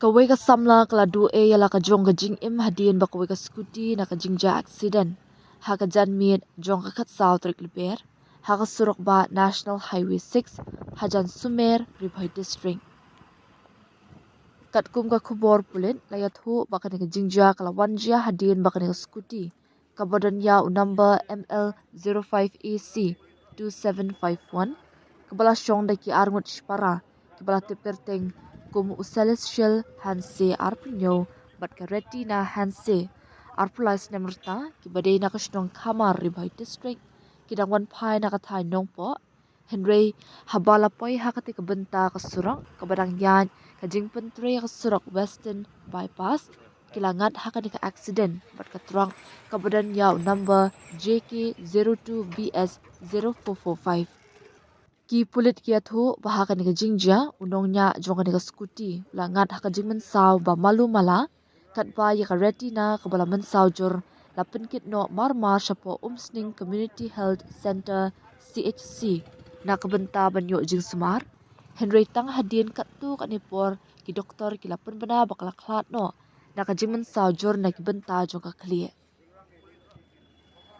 Kawai ka samla kala du e yala ka jong ka jing im hadin ba kawai ka scooty na ka jing ja accident. Ha ka jan miet jong ka khat saw trik liper. Ha ka surok ba National Highway 6 hajan Sumer Ribhoi District. Kat kum ka khubor pulit layat hu ba ka jing ja kala wanjia hadin ba ka scooty. Kabadan ya number ML05AC 2751. Kebala syong da ki arngut shpara. Kebala tiperteng kum uselestial hanse arpunyo bat ka retina hanse arpulais nemrta kibadei na kashnong kamar Ribhoi District kidang wan pai na kathai nongpo Henry habala poi hakati kabenta kasurang kabadang yan kajing pentre kasurok Western Bypass kilangat hakati ka accident bat katrang kabadan yaw number JK02BS 0445. Ki pulit kia thu bahaka ni jingja unongnya jonga ni scooty langat haka jing mensaw ba malu mala kat ba ya ka retina kabala mensaw jor lapin kit no marma shapo umsning community health center CHC na kabenta banyo jing sumar Henry tang hadin kat tu kat ni por ki doktor ki lapin bana bakala klat no na ka jing mensaw jor na ki benta jonga klie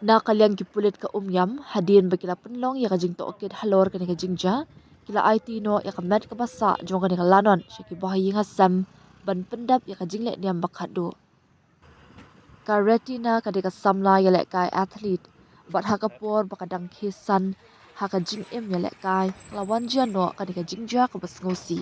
na kalian ki pulit ka umyam hadin bakila penlong ya kajing to okit halor ka ka jingja kila IT no ya ka met ka basa jong ka lanon shiki bahayi ngasam ban pendap ya kajing le niam bakhado ka retina ka ka samla ya le kai athlete bat ha ka por bakadang khisan ha ka jing em ya le kai lawan ja no ka jingja ka bas ngosi